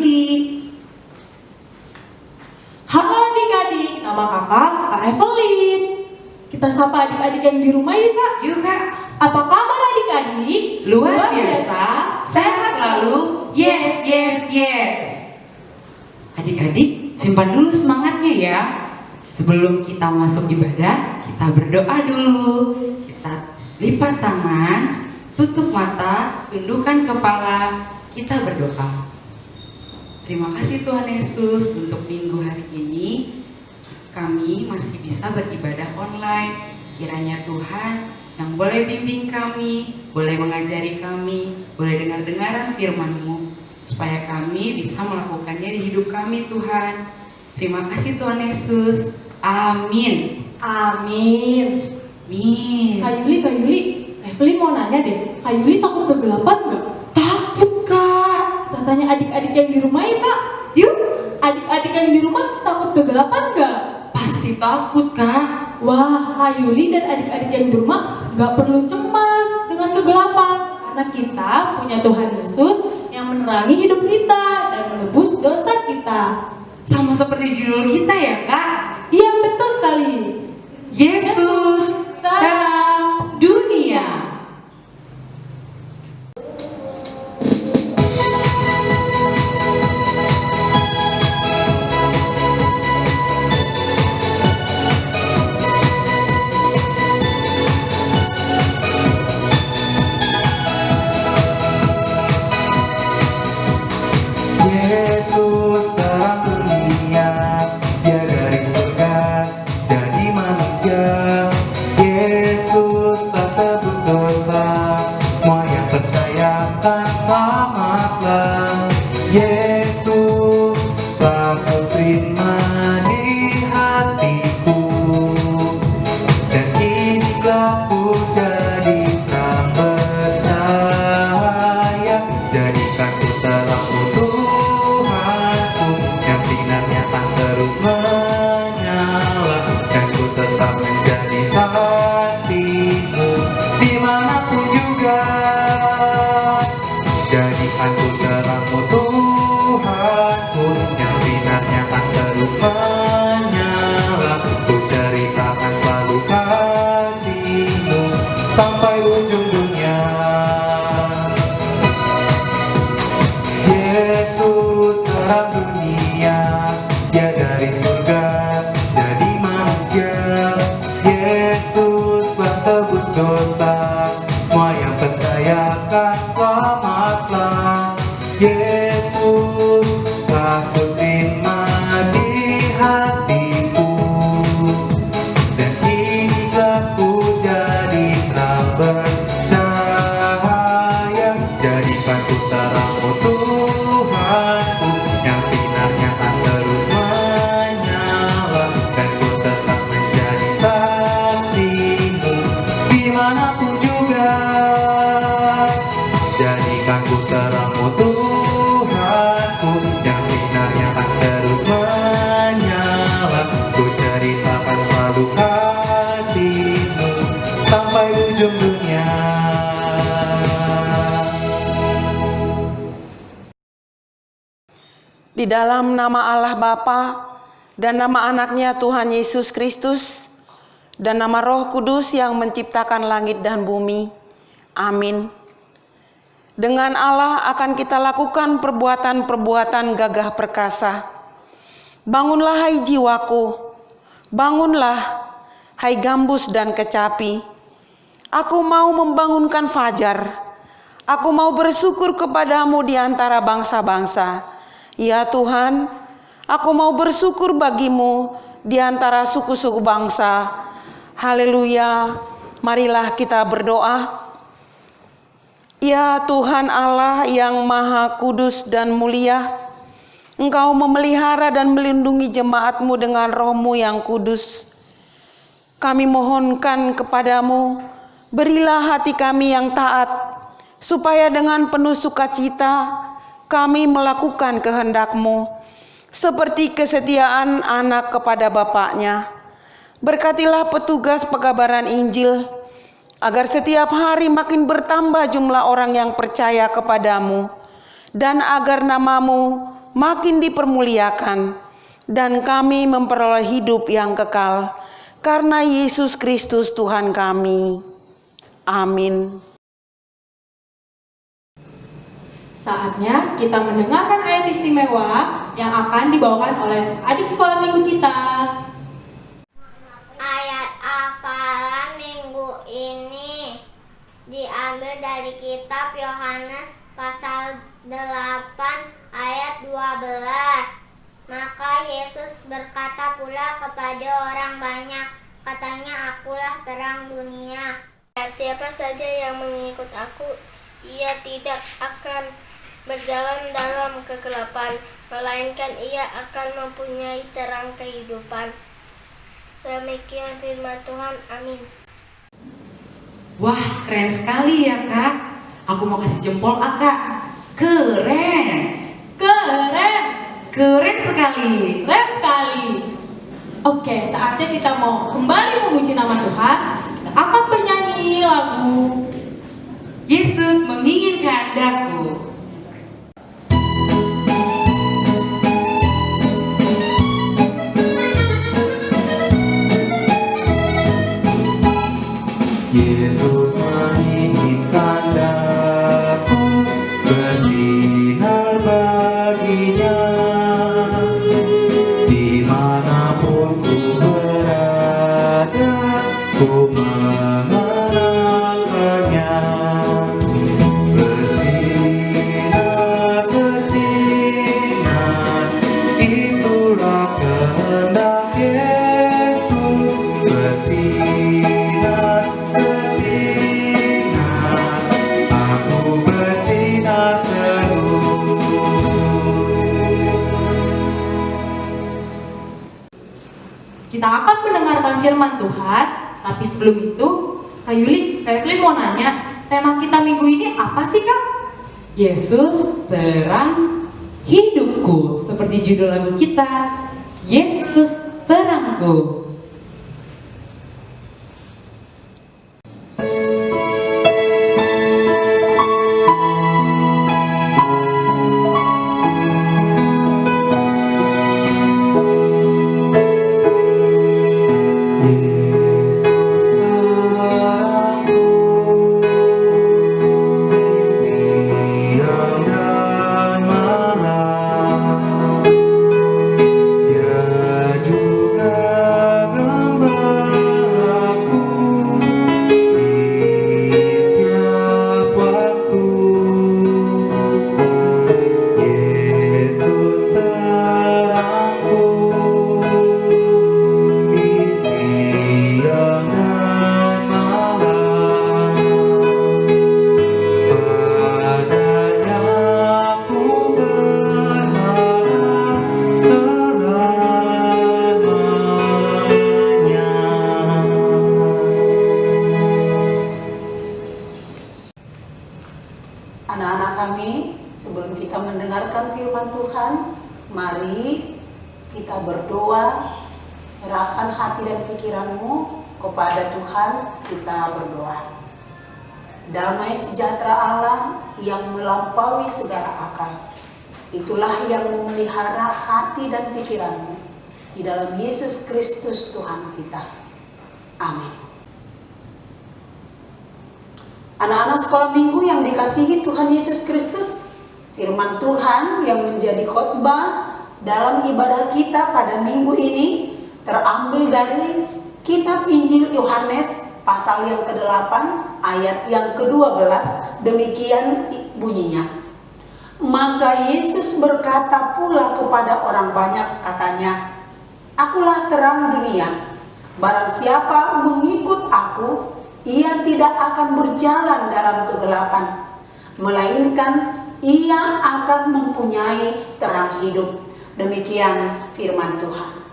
Yuli. Halo adik-adik, nama kakak Kak Evelyn. Kita sapa adik-adik yang di rumah yuk Kak. Yuk Kak. Apa kabar adik-adik? Luar biasa, sehat selalu. Yes, yes, yes. Adik-adik, simpan dulu semangatnya ya. Sebelum kita masuk ibadah, kita berdoa dulu. Kita lipat tangan, tutup mata, tundukkan kepala, kita berdoa. Terima kasih Tuhan Yesus untuk minggu hari ini. Kami masih bisa beribadah online. Kiranya Tuhan yang boleh bimbing kami, boleh mengajari kami, boleh dengar-dengaran firman-Mu, supaya kami bisa melakukannya di hidup kami Tuhan. Terima kasih Tuhan Yesus. Amin. Amin. Amin. Kak Yuli, Evelyn mau nanya deh, Kak Yuli takut kegelapan nggak? Takut Kak. Kita tanya adik-adik yang di rumah ya Kak. Yuk. Adik-adik yang di rumah takut kegelapan nggak? Pasti takut Kak. Wah, Kak Yuli dan adik-adik yang di rumah nggak perlu cemas dengan kegelapan, karena kita punya Tuhan Yesus yang menerangi hidup kita dan menebus dosa kita. Sama seperti judul kita ya Kak. Iya betul sekali. Yesus terang dunia. Yesus terang dunia, Dia dari surga jadi manusia. Yesus tak tebus dosa, semua yang percaya akan selamatlah. Yesus tak kuterima di hatiku, dan kinilah ku jadi terang bercahaya. Jadikan ku terangmu Tuhanku, yang sinarnya tak terus menyala, dan ku tetap menjadi saksimu dimanapun juga. Jadikan ku terangmu Tuhanku, yang sinarnya tak terus menyala, ku ceritakan selalu kasih-Mu sampai ujung dunia. Yesus terang dunia, Dia dari surga jadi manusia. Yesus telah tebus dosa, semua yang percaya akan selamatlah. Yesus telah kuterima di hatiku, dan kinilah ku jadi terang bercahaya. Jadikan ku terangmu Tuhanku, yang sinarnya akan terus menyala, dan ku tetap menjadi saksimu dimanapun juga. Jadikan ku terangmu Tuhanku, yang sinarnya akan terus menyala, ku ceritakan selalu kasih-Mu sampai ujung dunia. Di dalam nama Allah Bapa dan nama anaknya Tuhan Yesus Kristus dan nama Roh Kudus yang menciptakan langit dan bumi. Amin. Dengan Allah akan kita lakukan perbuatan-perbuatan gagah perkasa. Bangunlah hai jiwaku, bangunlah hai gambus dan kecapi. Aku mau membangunkan fajar. Aku mau bersyukur kepadamu di antara bangsa-bangsa. Ya Tuhan, aku mau bersyukur bagimu di antara suku-suku bangsa. Haleluya. Marilah kita berdoa. Ya Tuhan Allah yang maha kudus dan mulia, Engkau memelihara dan melindungi jemaat-Mu dengan Roh-Mu yang kudus. Kami mohonkan kepadamu, berilah hati kami yang taat, supaya dengan penuh sukacita kami melakukan kehendak-Mu, seperti kesetiaan anak kepada bapaknya. Berkatilah petugas pekabaran Injil, agar setiap hari makin bertambah jumlah orang yang percaya kepadamu, dan agar nama-Mu makin dipermuliakan, dan kami memperoleh hidup yang kekal karena Yesus Kristus Tuhan kami. Amin. Saatnya kita mendengarkan ayat istimewa yang akan dibawakan oleh adik sekolah minggu kita. Ayat hafalan minggu ini diambil dari kitab Yohanes pasal 8 ayat 12. Maka Yesus berkata pula kepada orang banyak, katanya, akulah terang dunia. Siapa saja yang mengikut aku, ia tidak akan berjalan dalam kegelapan, melainkan ia akan mempunyai terang kehidupan. Demikian firman Tuhan, amin. Wah, keren sekali ya Kak. Aku mau kasih jempol Kak. Keren. Keren, Keren sekali. keren sekali. Oke, saatnya kita mau kembali memuji nama Tuhan. Kita akan bernyanyi lagu Yesus menginginkan kehendakku. Yesus menginginkan daku bersinar baginya, dimanapun ku berada, ku mengenangkannya. Bersinar, bersinar, itulah kehendak Yesus. Bersinar, bersinar, aku bersinar terus. Kita akan mendengarkan firman Tuhan, tapi sebelum itu, Kak Yuli mau nanya, tema kita minggu ini apa sih Kak? Yesus terang hidupku, seperti judul lagu kita. Yesus terangku. Yesus terangku di siang dan malam. Dia juga gembalaku di tiap waktu. Yesus terangku di siang dan malam. Padanya ku berharap selamanya. Anak-anak kami, sebelum kita mendengarkan firman Tuhan, mari kita berdoa, serahkan hati dan pikiranmu kepada Tuhan, kita berdoa. Damai sejahtera Allah yang melampaui segala akal, itulah yang memelihara hati dan pikiranmu di dalam Yesus Kristus Tuhan kita. Amin. Anak-anak sekolah minggu yang dikasihi Tuhan Yesus Kristus, firman Tuhan yang menjadi khotbah dalam ibadah kita pada minggu ini terambil dari kitab Injil Yohanes pasal yang ke-8 ayat yang ke-12. Demikian bunyinya. Maka Yesus berkata pula kepada orang banyak, katanya, akulah terang dunia. Barang siapa mengikut aku, ia tidak akan berjalan dalam kegelapan, melainkan ia akan mempunyai terang hidup. Demikian firman Tuhan.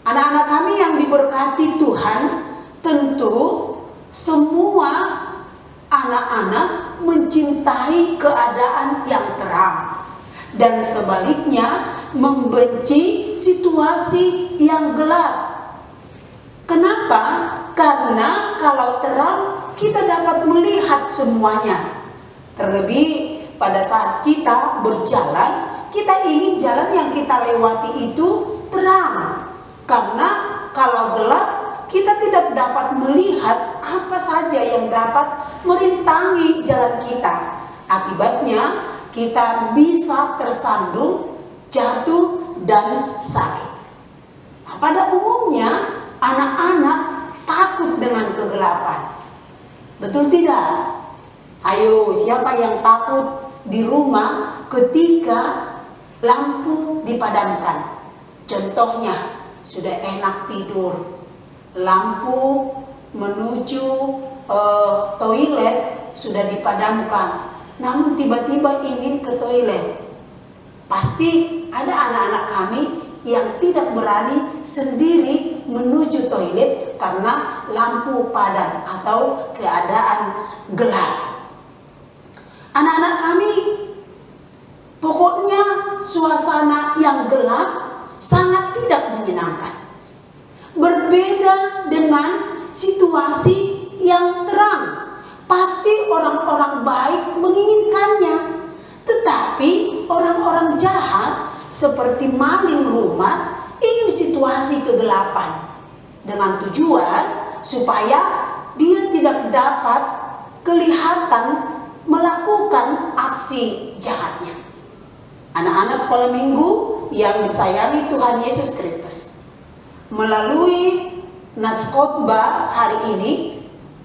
Anak-anak kami yang diberkati Tuhan, tentu semua anak-anak mencintai keadaan yang terang, dan sebaliknya membenci situasi yang gelap. Kenapa? Karena kalau terang kita dapat melihat semuanya. Terlebih pada saat kita berjalan, kita ingin jalan kita lewati itu terang. Karena kalau gelap, kita tidak dapat melihat apa saja yang dapat merintangi jalan kita. Akibatnya kita bisa tersandung, jatuh, dan sakit. Nah, pada umumnya anak-anak takut dengan kegelapan. Betul tidak? Ayo, siapa yang takut di rumah ketika lampu dipadamkan? Contohnya, sudah enak tidur, lampu menuju toilet sudah dipadamkan, namun tiba-tiba ingin ke toilet. Pasti ada anak-anak kami yang tidak berani sendiri menuju toilet karena lampu padam atau keadaan gelap. Anak-anak kami, pokoknya suasana yang gelap sangat tidak menyenangkan. Berbeda dengan situasi yang terang. Pasti orang-orang baik menginginkannya. Tetapi orang-orang jahat seperti maling rumah ingin situasi kegelapan dengan tujuan supaya dia tidak dapat kelihatan melakukan aksi jahatnya. Anak-anak sekolah minggu yang disayangi Tuhan Yesus Kristus, melalui nats khotbah hari ini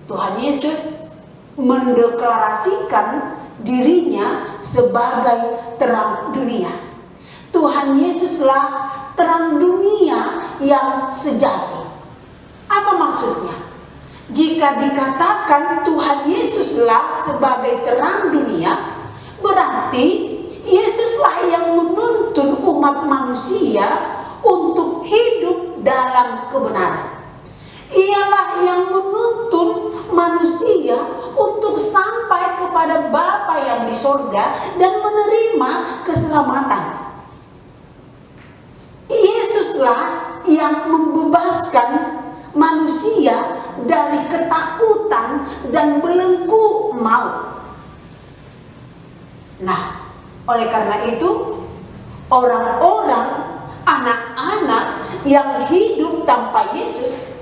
Tuhan Yesus mendeklarasikan dirinya sebagai terang dunia. Tuhan Yesuslah terang dunia yang sejati. Apa maksudnya? Jika dikatakan Tuhan Yesuslah sebagai terang dunia, berarti Yesuslah yang menuntun umat manusia untuk hidup dalam kebenaran. Ialah yang menuntun manusia untuk sampai kepada Bapa yang di sorga dan menerima keselamatan. Yesuslah yang membebaskan manusia dari ketakutan dan belenggu maut. Nah, oleh karena itu, orang-orang, anak-anak yang hidup tanpa Yesus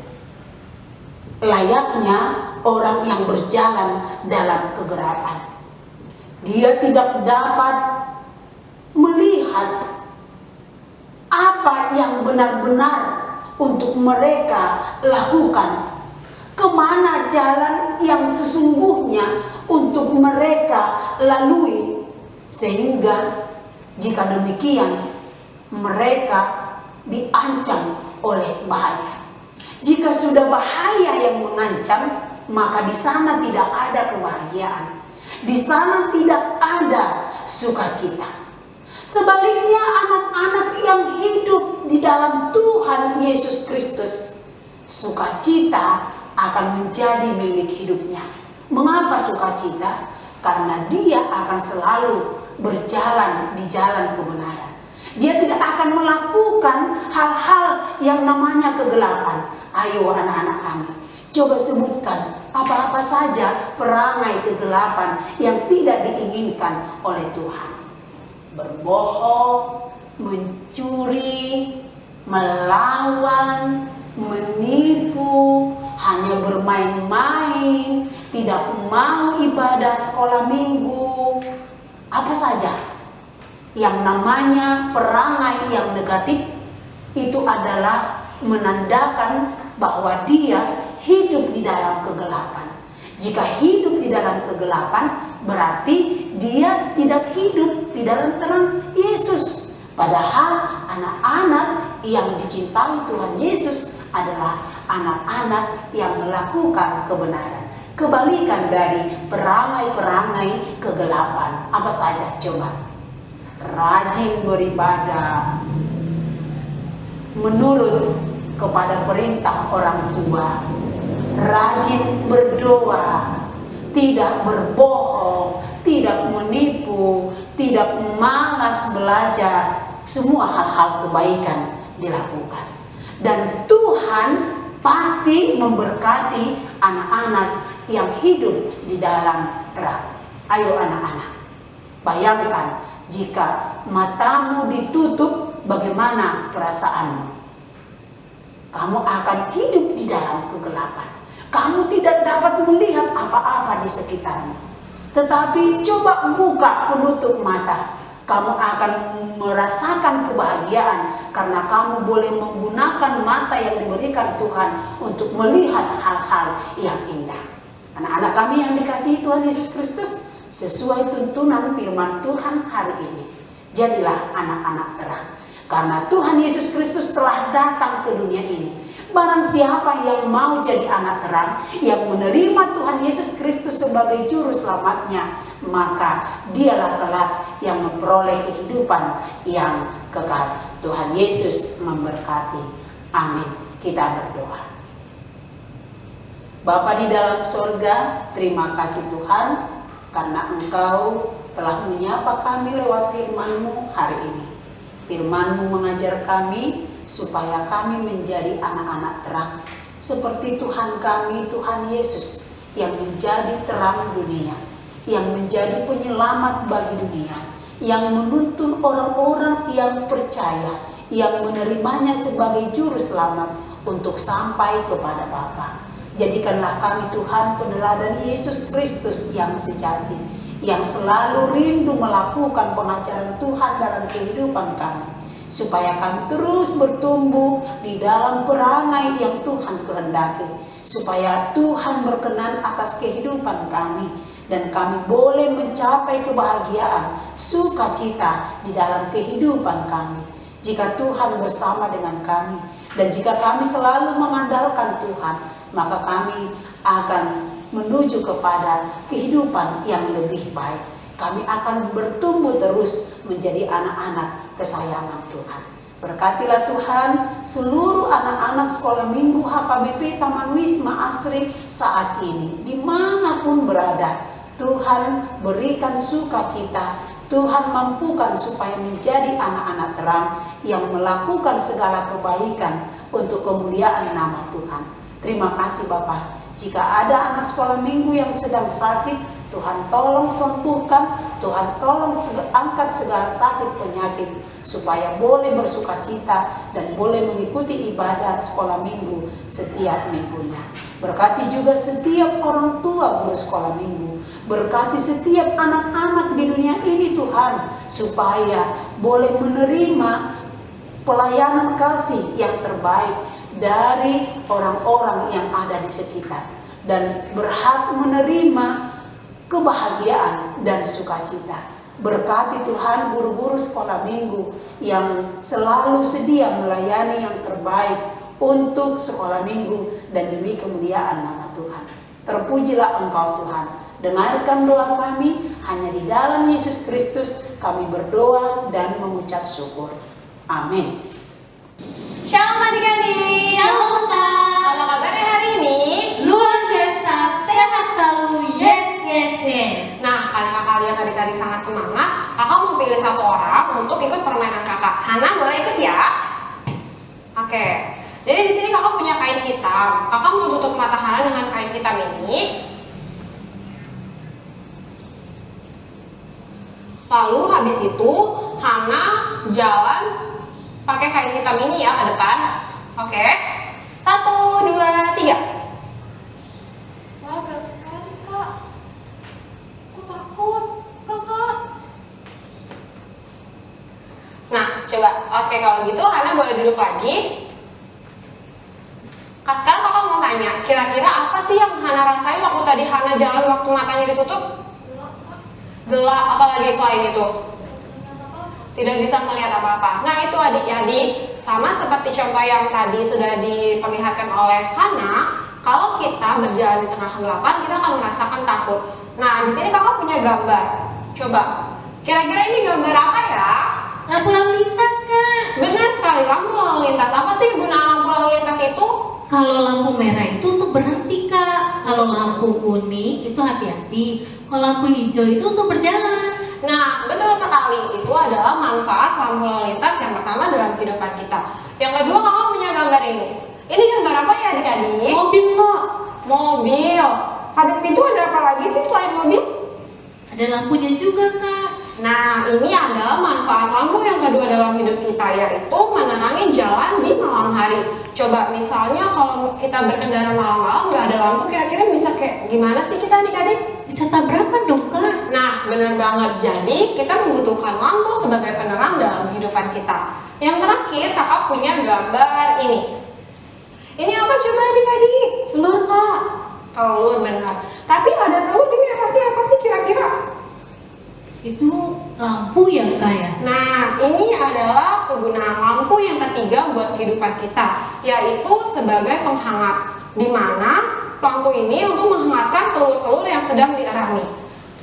layaknya orang yang berjalan dalam kegelapan. Dia tidak dapat melihat apa yang benar-benar untuk mereka lakukan, kemana jalan yang sesungguhnya untuk mereka lalui. Sehingga jika demikian, mereka diancam oleh bahaya. Jika sudah bahaya yang mengancam, maka di sana tidak ada kebahagiaan. Di sana tidak ada sukacita. Sebaliknya, anak-anak yang hidup di dalam Tuhan Yesus Kristus, sukacita akan menjadi milik hidupnya. Mengapa sukacita? Karena dia akan selalu berjalan di jalan kebenaran. Dia tidak akan melakukan hal-hal yang namanya kegelapan. Ayo anak-anak kami, coba sebutkan apa-apa saja perangai kegelapan yang tidak diinginkan oleh Tuhan. Berbohong, mencuri, melawan, menipu, hanya bermain-main, tidak mau ibadah sekolah minggu. Apa saja yang namanya perangai yang negatif itu adalah menandakan bahwa dia hidup di dalam kegelapan. Jika hidup di dalam kegelapan, berarti dia tidak hidup di dalam terang Yesus. Padahal anak-anak yang dicintai Tuhan Yesus adalah anak-anak yang melakukan kebenaran. Kebalikan dari perangai-perangai kegelapan. Apa saja coba? Rajin beribadah, menurut kepada perintah orang tua, rajin berdoa, tidak berbohong, tidak menipu, tidak malas belajar. Semua hal-hal kebaikan dilakukan. Dan Tuhan pasti memberkati anak-anak yang hidup di dalam terang. Ayo anak-anak, bayangkan jika matamu ditutup, bagaimana bagaimana perasaanmu? Kamu akan hidup di dalam kegelapan. Kamu tidak dapat melihat apa-apa di sekitarmu. Tetapi coba buka penutup mata. Kamu akan merasakan kebahagiaan karena kamu boleh menggunakan mata yang diberikan Tuhan untuk melihat hal-hal yang indah. Anak-anak kami yang dikasihi Tuhan Yesus Kristus, sesuai tuntunan firman Tuhan hari ini, jadilah anak-anak terang. Karena Tuhan Yesus Kristus telah datang ke dunia ini. Barang siapa yang mau jadi anak terang, yang menerima Tuhan Yesus Kristus sebagai juru selamatnya, maka dialah kelak yang memperoleh kehidupan yang kekal. Tuhan Yesus memberkati. Amin. Kita berdoa. Bapa di dalam surga, terima kasih Tuhan karena Engkau telah menyapa kami lewat firman-Mu hari ini. Firman-Mu mengajar kami supaya kami menjadi anak-anak terang seperti Tuhan kami, Tuhan Yesus, yang menjadi terang dunia, yang menjadi penyelamat bagi dunia, yang menuntun orang-orang yang percaya, yang menerimanya sebagai juru selamat untuk sampai kepada Bapa. Jadikanlah kami Tuhan peneladan Yesus Kristus yang sejati, yang selalu rindu melakukan pengajaran Tuhan dalam kehidupan kami, supaya kami terus bertumbuh di dalam perangai yang Tuhan kehendaki, supaya Tuhan berkenan atas kehidupan kami, dan kami boleh mencapai kebahagiaan, sukacita di dalam kehidupan kami. Jika Tuhan bersama dengan kami, dan jika kami selalu mengandalkan Tuhan, maka kami akan menuju kepada kehidupan yang lebih baik. Kami akan bertumbuh terus menjadi anak-anak kesayangan Tuhan. Berkatilah Tuhan seluruh anak-anak sekolah minggu HKBP Taman Wisma Asri saat ini, dimanapun berada. Tuhan berikan sukacita, Tuhan mampukan supaya menjadi anak-anak terang yang melakukan segala kebaikan untuk kemuliaan nama Tuhan. Terima kasih Bapak. Jika ada anak sekolah minggu yang sedang sakit, Tuhan tolong sembuhkan, Tuhan tolong angkat segala sakit penyakit, supaya boleh bersukacita dan boleh mengikuti ibadah sekolah minggu setiap minggunya. Berkati juga setiap orang tua guru sekolah minggu, berkati setiap anak-anak di dunia ini Tuhan, supaya boleh menerima pelayanan kasih yang terbaik dari orang-orang yang ada di sekitar, dan berhak menerima kebahagiaan dan sukacita. Berkati Tuhan guru-guru sekolah minggu yang selalu sedia melayani yang terbaik untuk sekolah minggu dan demi kemuliaan nama Tuhan. Terpujilah Engkau Tuhan. Dengarkan doa kami, hanya di dalam Yesus Kristus kami berdoa dan mengucap syukur. Amin. Shalom adik-adik. Shalom Kak. Apa kabarnya hari ini? Luar biasa, sehat selalu. Yes. Nah, karena kalian adik-adik sangat semangat, kakak mau pilih satu orang untuk ikut permainan kakak. Hana boleh ikut ya? Oke. Jadi di sini kakak punya kain hitam. Kakak mau tutup mata Hana dengan kain hitam ini. Lalu habis itu Hana jalan pakai kain hitam ini ya ke depan. Oke. 1, 2, 3. Wah, berat sekali Kak. Aku takut, Kakak. Nah, coba. Oke, kalau gitu Hana boleh duduk lagi. Sekarang kakak mau tanya, kira-kira apa sih yang Hana rasain waktu tadi Hana jalan waktu matanya ditutup? Gelap, apalagi selain itu? Tidak bisa melihat apa-apa. Nah, itu adik-adik, sama seperti contoh yang tadi sudah diperlihatkan oleh Hana, kalau kita berjalan di tengah kegelapan, kita akan merasakan takut. Nah, di sini kakak punya gambar. Coba, kira-kira ini gambar apa ya? Lampu lalu lintas Kak. Benar sekali, lampu lalu lintas. Apa sih kegunaan lampu lalu lintas itu? Kalau lampu merah itu untuk berhenti Kak. Kalau lampu kuning itu hati-hati. Kalau lampu hijau itu untuk berjalan. Nah, betul sekali. Itu adalah manfaat lampu lalu lintas yang pertama dalam kehidupan kita. Yang kedua, kakak punya gambar ini. Ini gambar apa ya adik-adik? Mobil Kak. Mobil. Habis itu ada apa lagi sih selain mobil? Ada lampunya juga Kak. Nah, ini adalah manfaat lampu yang kedua dalam hidup kita, yaitu menerangi jalan di malam hari. Coba misalnya kalau kita berkendara malam-malam nggak ada lampu, kira-kira bisa kayak gimana sih kita adik-adik? Bisa tabrakan dong Kak. Nah, benar banget. Jadi, kita membutuhkan lampu sebagai penerang dalam kehidupan kita. Yang terakhir, kakak punya gambar ini. Ini apa coba adik-adik? Telur Kak. Telur, benar. Tapi ada telur ini apa sih kira-kira? Itu lampu ya Kak ya? Nah, ini adalah kegunaan lampu yang ketiga buat kehidupan kita, yaitu sebagai penghangat, di mana lampu ini untuk menghangatkan telur-telur yang sedang dierami.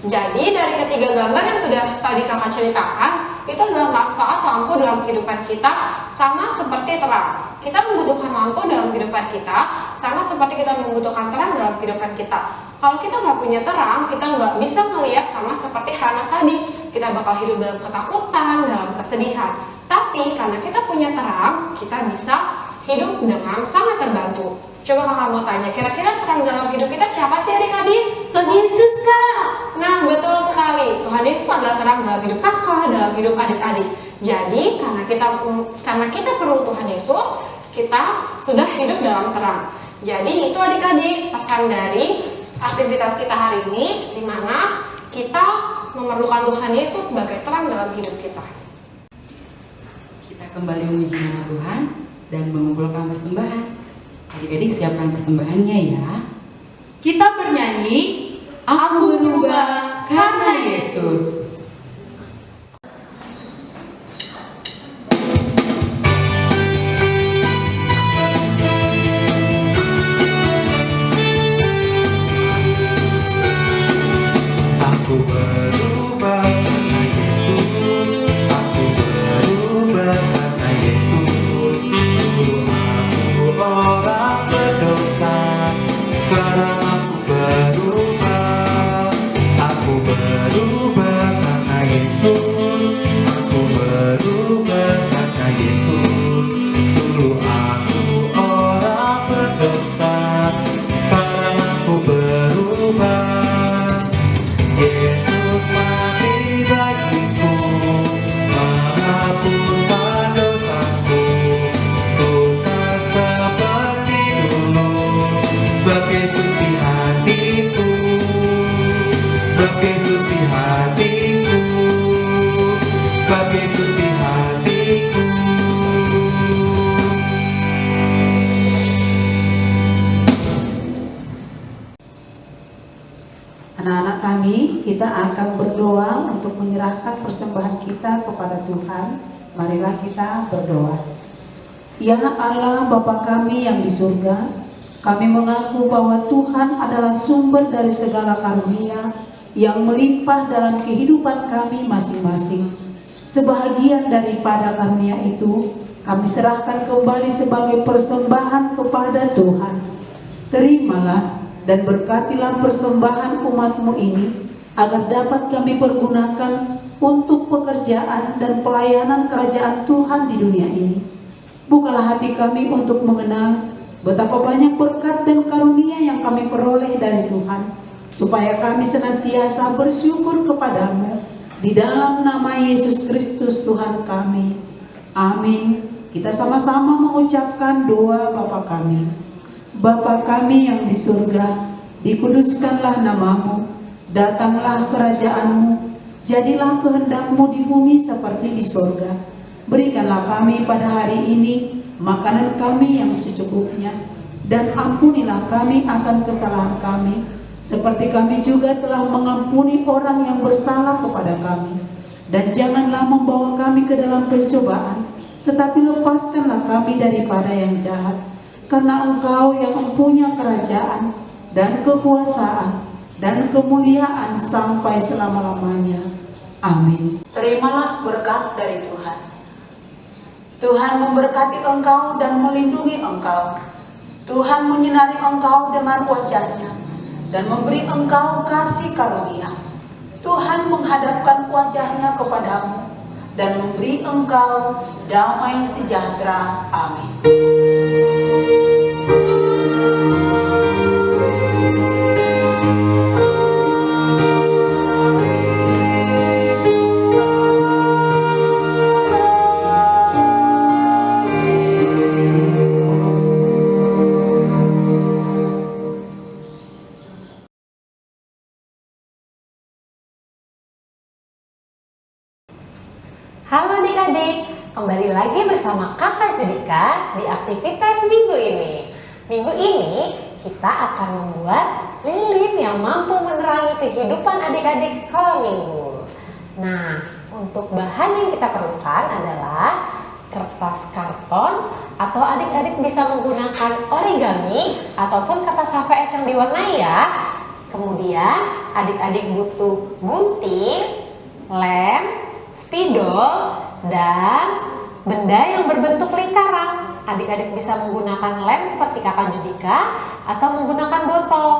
Jadi dari ketiga gambar yang sudah tadi kakak ceritakan, itu adalah manfaat lampu dalam kehidupan kita sama seperti terang. Kita membutuhkan lampu dalam kehidupan kita, sama seperti kita membutuhkan terang dalam kehidupan kita. Kalau kita nggak punya terang, kita nggak bisa melihat sama seperti Hana tadi. Kita bakal hidup dalam ketakutan, dalam kesedihan. Tapi karena kita punya terang, kita bisa hidup dengan sangat terbantu. Coba kakak mau tanya, kira-kira terang dalam hidup kita siapa sih adik-adik? Tuhan Yesus Kak. Nah, betul sekali. Tuhan Yesus adalah terang dalam hidup kakak, dalam hidup adik-adik. Jadi, karena kita perlu Tuhan Yesus, kita sudah hidup dalam terang. Jadi, itu adik-adik pesan dari aktivitas kita hari ini, di mana kita memerlukan Tuhan Yesus sebagai terang dalam hidup kita. Kita kembali memuji nama Tuhan dan mengumpulkan persembahan. Adik-adik siapkan persembahannya ya. Kita bernyanyi, Aku berubah karena Yesus. Aku berubah karena Yesus. Aku berubah karena Yesus. Dulu aku orang berdosa, sekarang aku berubah. Aku berubah karena Yesus. Aku berubah karena Yesus. Dulu aku orang berdosa, sekarang aku berubah. Yesus mati bagiku, menghapuskan dosaku. Ku tak seperti dulu, sebab Yesus di hatiku, sebab Yesus di hatiku, sebab Yesus di hatiku. Anak-anak kami, kita akan berdoa untuk menyerahkan persembahan kita kepada Tuhan. Marilah kita berdoa. Ya Allah Bapa kami yang di surga, kami mengaku bahwa Tuhan adalah sumber dari segala karunia yang melimpah dalam kehidupan kami masing-masing. Sebahagian daripada karunia itu, kami serahkan kembali sebagai persembahan kepada Tuhan. Terimalah dan berkatilah persembahan umat-Mu ini, agar dapat kami pergunakan untuk pekerjaan dan pelayanan kerajaan Tuhan di dunia ini. Bukalah hati kami untuk mengenal betapa banyak berkat dan karunia yang kami peroleh dari Tuhan, supaya kami senantiasa bersyukur kepadamu, di dalam nama Yesus Kristus Tuhan kami. Amin. Kita sama-sama mengucapkan doa Bapa kami. Bapa kami yang di surga, dikuduskanlah namamu, datanglah kerajaanmu, jadilah kehendak-Mu di bumi seperti di surga. Berikanlah kami pada hari ini makanan kami yang secukupnya, dan ampunilah kami akan kesalahan kami, seperti kami juga telah mengampuni orang yang bersalah kepada kami. Dan janganlah membawa kami ke dalam pencobaan, tetapi lepaskanlah kami daripada yang jahat. Karena Engkau yang mempunyai kerajaan dan kekuasaan dan kemuliaan sampai selama-lamanya. Amin. Terimalah berkat dari Tuhan. Tuhan memberkati engkau dan melindungi engkau. Tuhan menyinari engkau dengan wajah-Nya dan memberi engkau kasih karunia. Tuhan menghadapkan wajah-Nya kepadamu dan memberi engkau damai sejahtera. Amin. bersama Kakak Judika di aktivitas minggu ini. Minggu ini kita akan membuat lilin yang mampu menerangi kehidupan adik-adik sekolah minggu. Nah, untuk bahan yang kita perlukan adalah kertas karton, atau adik-adik bisa menggunakan origami ataupun kertas HVS yang diwarnai ya. Kemudian adik-adik butuh gunting, lem, spidol, dan benda yang berbentuk lingkaran. Adik-adik bisa menggunakan lem seperti Kakak Judika atau menggunakan botol.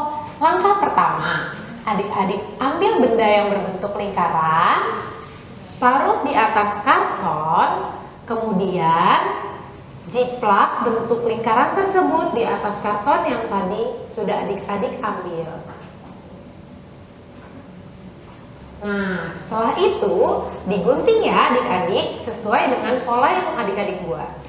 Langkah pertama, adik-adik ambil benda yang berbentuk lingkaran, taruh di atas karton, kemudian jiplak bentuk lingkaran tersebut di atas karton yang tadi sudah adik-adik ambil. Nah, setelah itu digunting ya adik-adik sesuai dengan pola yang adik-adik buat.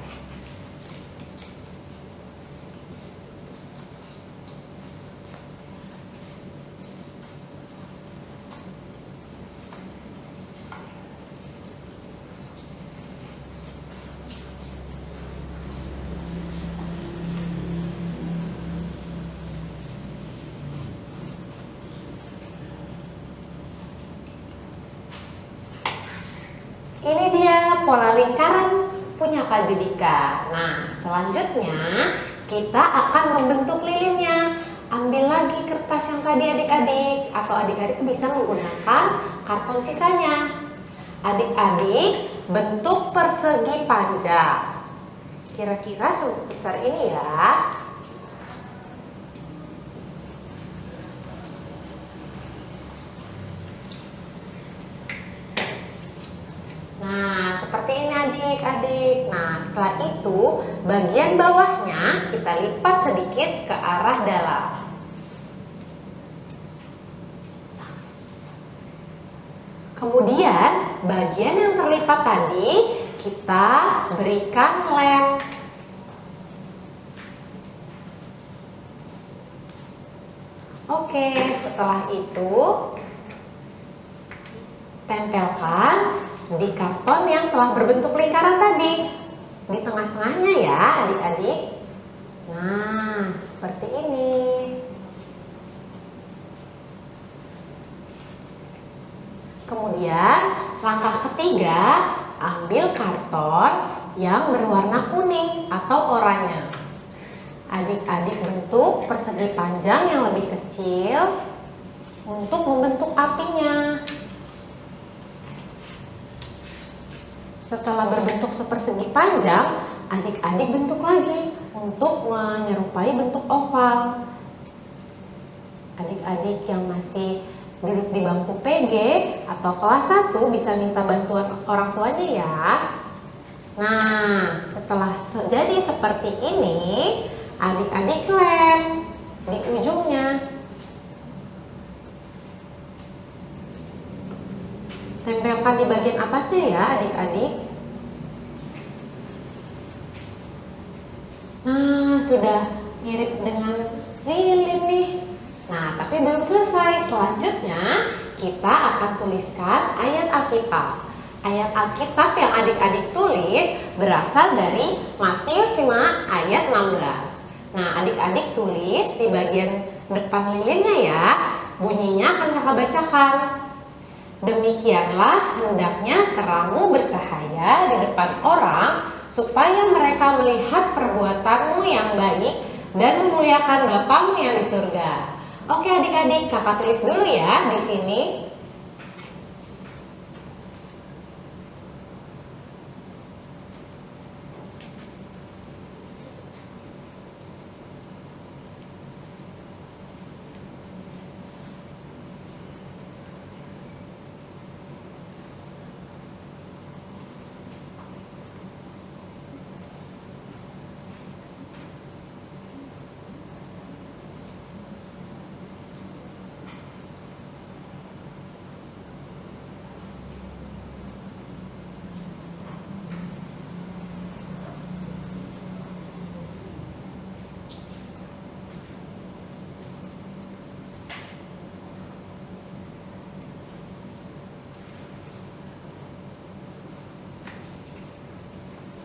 Ini dia pola lingkaran punya Kak Judika. Nah, selanjutnya kita akan membentuk lilinnya. Ambil lagi kertas yang tadi adik-adik, atau adik-adik bisa menggunakan karton sisanya. Adik-adik bentuk persegi panjang. Kira-kira sebesar ini ya. Nah, seperti ini adik-adik. Nah, setelah itu bagian bawahnya kita lipat sedikit ke arah dalam. Kemudian bagian yang terlipat tadi kita berikan lem. Oke, setelah itu tempelkan di karton yang telah berbentuk lingkaran tadi, di tengah-tengahnya ya adik-adik. Nah, seperti ini. Kemudian langkah ketiga, ambil karton yang berwarna kuning atau oranye. Adik-adik bentuk persegi panjang yang lebih kecil untuk membentuk apinya. Setelah berbentuk sepersegi panjang, adik-adik bentuk lagi untuk menyerupai bentuk oval. Adik-adik yang masih duduk di bangku PG atau kelas 1 bisa minta bantuan orang tuanya ya. Nah, setelah jadi seperti ini, adik-adik lem di ujungnya. Tempelkan di bagian atasnya ya adik-adik. Nah, sudah mirip dengan lilin nih. Nah, tapi belum selesai. Selanjutnya kita akan tuliskan ayat Alkitab. Ayat Alkitab yang adik-adik tulis berasal dari Matius 5 ayat 16. Nah, adik-adik tulis di bagian depan lilinnya ya. Bunyinya akan kakak bacakan. Demikianlah hendaknya terangmu bercahaya di depan orang, supaya mereka melihat perbuatanmu yang baik dan memuliakan Bapamu yang di surga. Oke adik-adik, kakak tulis dulu ya di sini.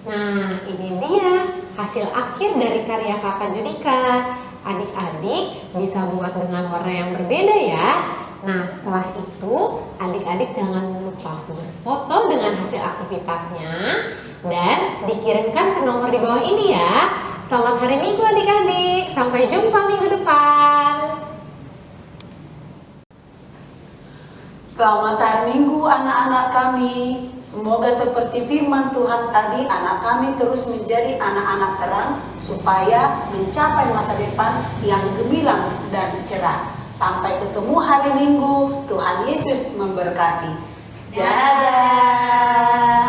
Nah, ini dia hasil akhir dari karya Kakak Judika. Adik-adik bisa buat dengan warna yang berbeda ya. Nah, setelah itu adik-adik jangan lupa berfoto dengan hasil aktivitasnya dan dikirimkan ke nomor di bawah ini ya. Selamat hari Minggu adik-adik. Sampai jumpa minggu depan. Selamat hari Minggu anak-anak kami. Semoga seperti firman Tuhan tadi, anak kami terus menjadi anak-anak terang supaya mencapai masa depan yang gemilang dan cerah. Sampai ketemu hari Minggu. Tuhan Yesus memberkati. Dadah.